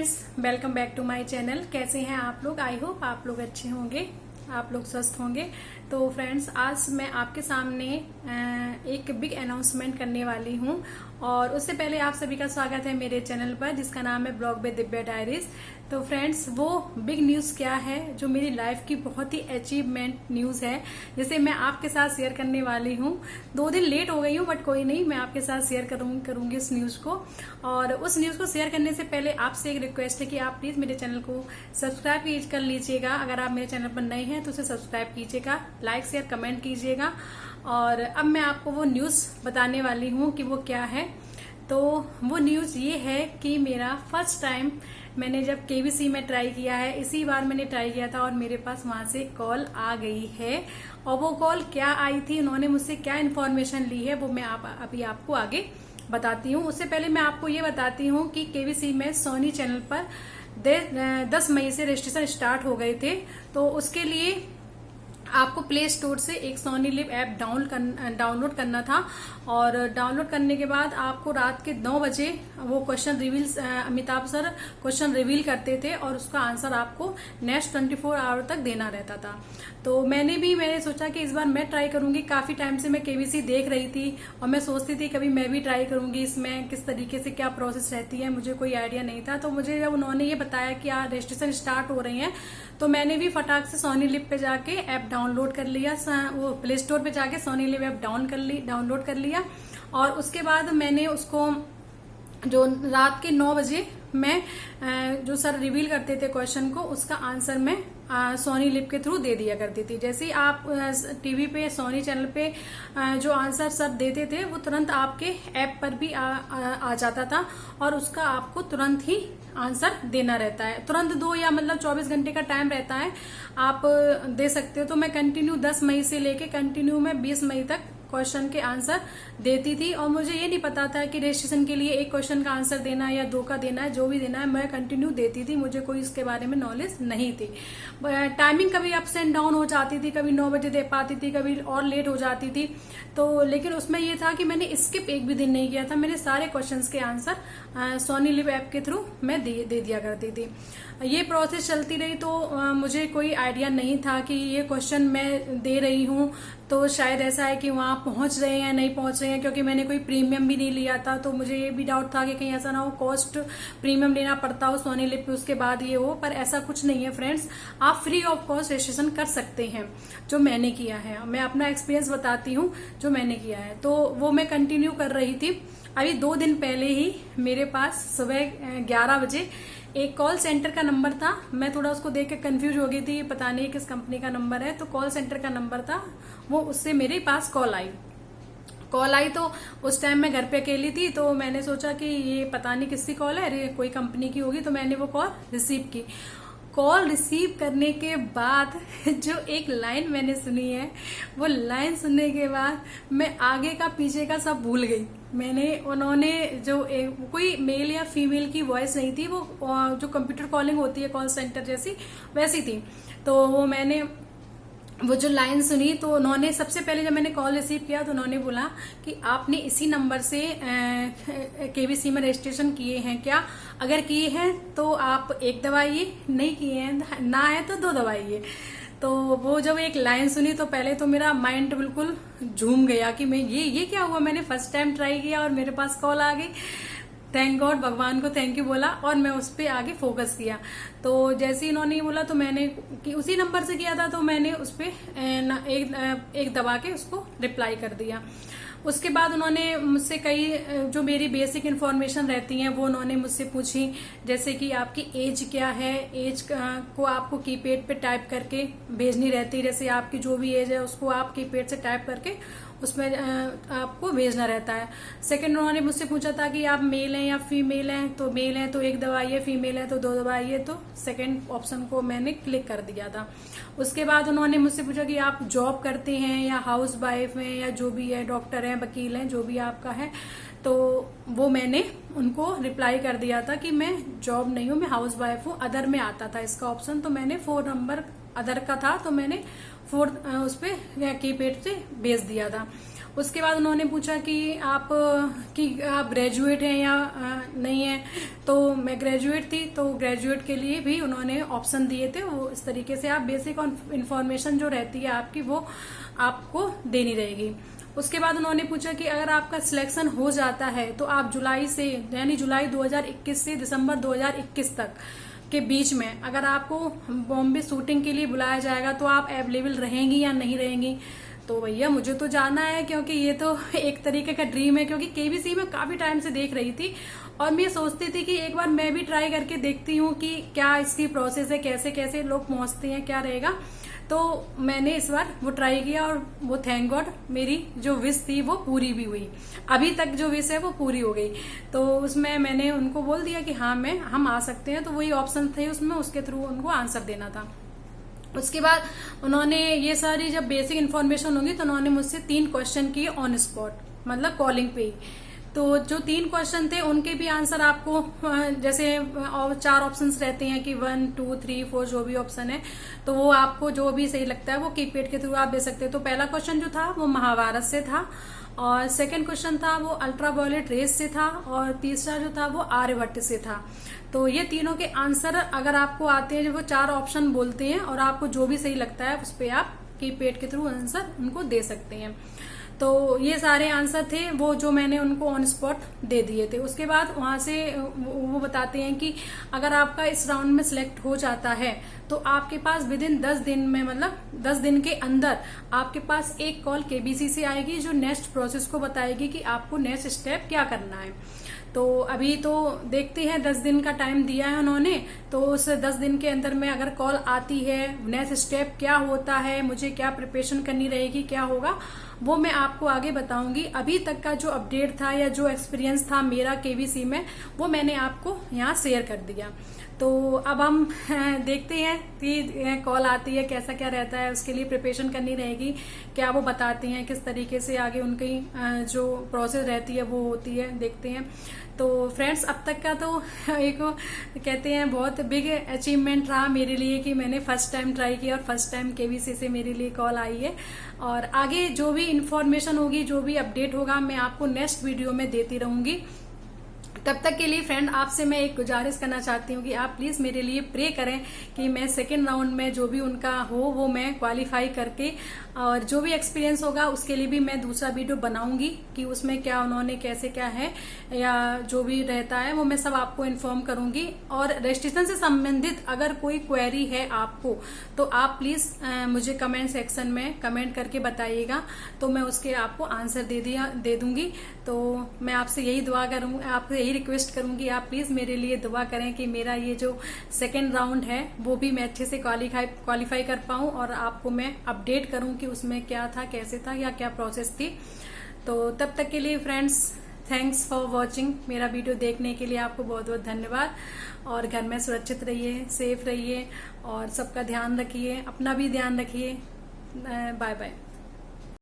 Friends, welcome back to my channel. कैसे हैं आप लोग? आई होप आप लोग अच्छे होंगे, आप लोग स्वस्थ होंगे। तो फ्रेंड्स, आज मैं आपके सामने एक बिग अनाउंसमेंट करने वाली हूं और उससे पहले आप सभी का स्वागत है मेरे चैनल पर जिसका नाम है ब्लॉग बाय दिव्या डायरीज। तो फ्रेंड्स, वो बिग न्यूज क्या है जो मेरी लाइफ की बहुत ही अचीवमेंट न्यूज है, जिसे मैं आपके साथ शेयर करने वाली हूँ। 2 दिन लेट हो गई हूँ बट कोई नहीं, मैं आपके साथ शेयर करूंगी उस न्यूज को। और उस न्यूज को शेयर करने से पहले आपसे एक रिक्वेस्ट है कि आप प्लीज मेरे चैनल को सब्सक्राइब कर लीजिएगा। अगर आप मेरे चैनल पर नए हैं तो उसे सब्सक्राइब कीजिएगा, लाइक शेयर कमेंट कीजिएगा। और अब मैं आपको वो न्यूज बताने वाली हूँ कि वो क्या है। तो वो न्यूज ये है कि मेरा फर्स्ट टाइम मैंने जब केबीसी में ट्राई किया है, इसी बार मैंने ट्राई किया था और मेरे पास वहां से कॉल आ गई है। और वो कॉल क्या आई थी, उन्होंने मुझसे क्या इन्फॉर्मेशन ली है, वो मैं अभी आपको आगे बताती हूँ। उससे पहले मैं आपको ये बताती हूँ कि केबीसी में सोनी चैनल पर 10 मई से रजिस्ट्रेशन स्टार्ट हो गए थे। तो उसके लिए आपको प्ले स्टोर से एक सोनी लिव ऐप डाउनलोड करना था और डाउनलोड करने के बाद आपको रात के 9 बजे वो question reveal, Amitabh sir question reveal करते थे और उसका आंसर आपको नेक्स्ट 24 आवर तक देना रहता था। तो मैंने सोचा कि इस बार मैं ट्राई करूंगी। काफी टाइम से मैं केबीसी देख रही थी और मैं सोचती थी कभी मैं भी ट्राई करूंगी, इसमें किस तरीके से क्या प्रोसेस रहती है, मुझे कोई आइडिया नहीं था। तो मुझे जब उन्होंने ये बताया कि रजिस्ट्रेशन स्टार्ट हो रही है तो मैंने भी फटाक से सोनी लिव पे जाके ऐप डाउनलोड कर लिया, वो प्ले स्टोर पे जाके सोनी लिव ऐप डाउनलोड कर लिया। और उसके बाद मैंने उसको जो रात के 9 बजे मैं जो सर रिवील करते थे क्वेश्चन को, उसका आंसर मैं सोनी लिव के थ्रू दे दिया करती थी। जैसे ही आप टीवी पे सोनी चैनल पे जो आंसर सर देते थे वो तुरंत आपके ऐप पर भी आ जाता था और उसका आपको तुरंत ही आंसर देना रहता है। तुरंत दो या मतलब 24 घंटे का टाइम रहता है, आप दे सकते हो। तो मैं कंटिन्यू 10 मई से लेके कंटिन्यू मैं 20 मई तक क्वेश्चन के आंसर देती थी। और मुझे ये नहीं पता था कि रजिस्ट्रेशन के लिए एक क्वेश्चन का आंसर देना है या 2 का देना है, जो भी देना है मैं कंटिन्यू देती थी। मुझे कोई इसके बारे में नॉलेज नहीं थी। टाइमिंग कभी अप्स एंड डाउन हो जाती थी, कभी 9 बजे दे पाती थी, कभी और लेट हो जाती थी। तो लेकिन उसमें ये था कि मैंने स्किप एक भी दिन नहीं किया था। मैंने सारे क्वेश्चंस के आंसर सोनी लिव ऐप के थ्रू मैं दे दिया करती थी। ये प्रोसेस चलती रही तो मुझे कोई आइडिया नहीं था कि ये क्वेश्चन मैं दे रही हूँ तो शायद ऐसा है कि वहां पहुंच रहे हैं नहीं पहुंच रहे हैं, क्योंकि मैंने कोई प्रीमियम भी नहीं लिया था। तो मुझे ये भी डाउट था कि कहीं ऐसा ना हो कॉस्ट प्रीमियम लेना पड़ता हो सोनी लिव पे, उसके बाद ये हो। पर ऐसा कुछ नहीं है फ्रेंड्स, आप फ्री ऑफ कॉस्ट रजिस्ट्रेशन कर सकते हैं, जो मैंने किया है। मैं अपना एक्सपीरियंस बताती हूँ जो मैंने किया है। तो वो मैं कंटिन्यू कर रही थी। अभी 2 दिन पहले ही मेरे पास सुबह 11 बजे एक कॉल सेंटर का नंबर था। मैं थोड़ा उसको देख के कंफ्यूज हो गई थी, पता नहीं किस कंपनी का नंबर है। तो कॉल सेंटर का नंबर था वो, उससे मेरे पास कॉल आई। तो उस टाइम मैं घर पे अकेली थी, तो मैंने सोचा कि ये पता नहीं किसकी कॉल है, अरे कोई कंपनी की होगी। तो मैंने वो कॉल रिसीव की। कॉल रिसीव करने के बाद जो एक लाइन मैंने सुनी है, वो लाइन सुनने के बाद मैं आगे का पीछे का सब भूल गई। उन्होंने जो कोई मेल या फीमेल की वॉइस नहीं थी, वो जो कंप्यूटर कॉलिंग होती है कॉल सेंटर जैसी वैसी थी। तो वो जो लाइन सुनी, तो उन्होंने सबसे पहले जब मैंने कॉल रिसीव किया तो उन्होंने बोला कि आपने इसी नंबर से केबीसी में रजिस्ट्रेशन किए हैं क्या? अगर किए हैं तो आप 1 दबाइए, नहीं किए हैं ना है तो 2 दबाइए। तो वो जब एक लाइन सुनी तो पहले तो मेरा माइंड बिल्कुल झूम गया कि मैं ये क्या हुआ, मैंने फर्स्ट टाइम ट्राई किया और मेरे पास कॉल आ गई। थैंक गॉड, भगवान को थैंक यू बोला और मैं उस पर आगे फोकस किया। तो जैसे ही इन्होंने बोला तो मैंने कि उसी नंबर से किया था, तो मैंने उस पर एक दबा के उसको रिप्लाई कर दिया। उसके बाद उन्होंने मुझसे कई जो मेरी बेसिक इन्फॉर्मेशन रहती हैं वो उन्होंने मुझसे पूछी, जैसे कि आपकी एज क्या है, एज को आपको कीपैड पे टाइप करके भेजनी रहती है। जैसे आपकी जो भी एज है उसको आप कीपैड से टाइप करके उसमें आपको भेजना रहता है। सेकंड, उन्होंने मुझसे पूछा था कि आप मेल हैं या फीमेल हैं। तो मेल है तो 1 दबाइए, फीमेल है तो 2 दबाइए। तो सेकंड ऑप्शन को मैंने क्लिक कर दिया था। उसके बाद उन्होंने मुझसे पूछा कि आप जॉब करते हैं या हाउस वाइफ हैं या जो भी है, डॉक्टर हैं, वकील हैं, जो भी आपका है। तो वो मैंने उनको रिप्लाई कर दिया था कि मैं जॉब नहीं हूँ, मैं हाउस वाइफ हूँ। अदर में आता था इसका ऑप्शन, तो मैंने 4 नंबर अदर का था, तो मैंने 4th उस पे कीपैड से भेज दिया था। उसके बाद उन्होंने पूछा कि आप ग्रेजुएट हैं या नहीं है, तो मैं ग्रेजुएट थी, तो ग्रेजुएट के लिए भी उन्होंने ऑप्शन दिए थे। वो इस तरीके से आप बेसिक इन्फॉर्मेशन जो रहती है आपकी वो आपको देनी रहेगी। उसके बाद उन्होंने पूछा कि अगर आपका सिलेक्शन हो जाता है तो आप जुलाई से, यानी जुलाई 2021 से दिसंबर 2021 तक के बीच में अगर आपको बॉम्बे शूटिंग के लिए बुलाया जाएगा तो आप अवेलेबल रहेंगी या नहीं रहेंगी। तो भैया मुझे तो जाना है, क्योंकि ये तो एक तरीके का ड्रीम है, क्योंकि केबीसी में काफी टाइम से देख रही थी और मैं सोचती थी कि एक बार मैं भी ट्राई करके देखती हूँ कि क्या इसकी प्रोसेस है, कैसे कैसे लोग पहुंचते हैं, क्या रहेगा। तो मैंने इस बार वो ट्राई किया और वो थैंक गॉड मेरी जो विश थी वो पूरी भी हुई। अभी तक जो विश है वो पूरी हो गई। तो उसमें मैंने उनको बोल दिया कि हाँ हम आ सकते हैं, तो वही ऑप्शन थे उसमें, उसके थ्रू उनको आंसर देना था। उसके बाद उन्होंने ये सारी जब बेसिक इन्फॉर्मेशन होगी तो उन्होंने मुझसे 3 क्वेश्चन किए ऑन स्पॉट, मतलब कॉलिंग पे ही। तो जो 3 क्वेश्चन थे उनके भी आंसर आपको जैसे 4 ऑप्शंस रहते हैं कि 1, 2, 3, 4 जो भी ऑप्शन है, तो वो आपको जो भी सही लगता है वो कीपैड के थ्रू आप दे सकते हैं। तो पहला क्वेश्चन जो था वो महाभारत से था, और सेकंड क्वेश्चन था वो अल्ट्रावायलेट रेस से था, और तीसरा जो था वो आर्यभट्ट से था। तो ये तीनों के आंसर अगर आपको आते हैं, जो वो 4 ऑप्शन बोलते हैं और आपको जो भी सही लगता है उस पर आप कीपैड के थ्रू आंसर उनको दे सकते हैं। तो ये सारे आंसर थे वो जो मैंने उनको ऑन स्पॉट दे दिए थे। उसके बाद वहां से वो बताते हैं कि अगर आपका इस राउंड में सिलेक्ट हो जाता है तो आपके पास विदिन 10 दिन में, मतलब 10 दिन के अंदर आपके पास एक कॉल केबीसी से आएगी जो नेक्स्ट प्रोसेस को बताएगी कि आपको नेक्स्ट स्टेप क्या करना है। तो अभी तो देखते हैं, 10 दिन का टाइम दिया है उन्होंने, तो उस 10 दिन के अंदर में अगर कॉल आती है, नेक्स्ट स्टेप क्या होता है, मुझे क्या प्रिपरेशन करनी रहेगी, क्या होगा, वो मैं आपको आगे बताऊंगी। अभी तक का जो अपडेट था या जो एक्सपीरियंस था मेरा केबीसी में, वो मैंने आपको यहाँ शेयर कर दिया। तो अब हम देखते हैं कि कॉल आती है कैसा क्या रहता है, उसके लिए प्रिपरेशन करनी रहेगी, क्या वो बताते हैं, किस तरीके से आगे उनकी जो प्रोसेस रहती है वो होती है, देखते हैं। तो फ्रेंड्स अब तक का तो एक कहते हैं बहुत बिग अचीवमेंट रहा मेरे लिए कि मैंने फर्स्ट टाइम ट्राई किया और फर्स्ट टाइम केबीसी से मेरे लिए कॉल आई है। और आगे जो भी इंफॉर्मेशन होगी, जो भी अपडेट होगा, मैं आपको नेक्स्ट वीडियो में देती रहूंगी। तब तक के लिए फ्रेंड आपसे मैं एक गुजारिश करना चाहती हूँ कि आप प्लीज मेरे लिए प्रे करें कि मैं सेकेंड राउंड में जो भी उनका हो वो मैं क्वालिफाई करके, और जो भी एक्सपीरियंस होगा उसके लिए भी मैं दूसरा वीडियो बनाऊंगी कि उसमें क्या उन्होंने कैसे क्या है या जो भी रहता है वो मैं सब आपको इन्फॉर्म करूंगी। और रजिस्ट्रेशन से संबंधित अगर कोई क्वेरी है आपको तो आप प्लीज मुझे कमेंट सेक्शन में कमेंट करके बताइएगा, तो मैं उसके आपको आंसर दे दूंगी। तो मैं आपसे यही दुआ करूंगी, आपसे यही रिक्वेस्ट करूंगी, आप प्लीज मेरे लिए दुआ करें कि मेरा ये जो सेकेंड राउंड है वो भी मैं अच्छे से क्वालिफाई कर पाऊं और आपको मैं अपडेट करूं कि उसमें क्या था, कैसे था या क्या प्रोसेस थी। तो तब तक के लिए फ्रेंड्स थैंक्स फॉर वॉचिंग। मेरा वीडियो देखने के लिए आपको बहुत बहुत धन्यवाद। और घर में सुरक्षित रहिए, सेफ रहिए और सबका ध्यान रखिए, अपना भी ध्यान रखिए। Bye bye.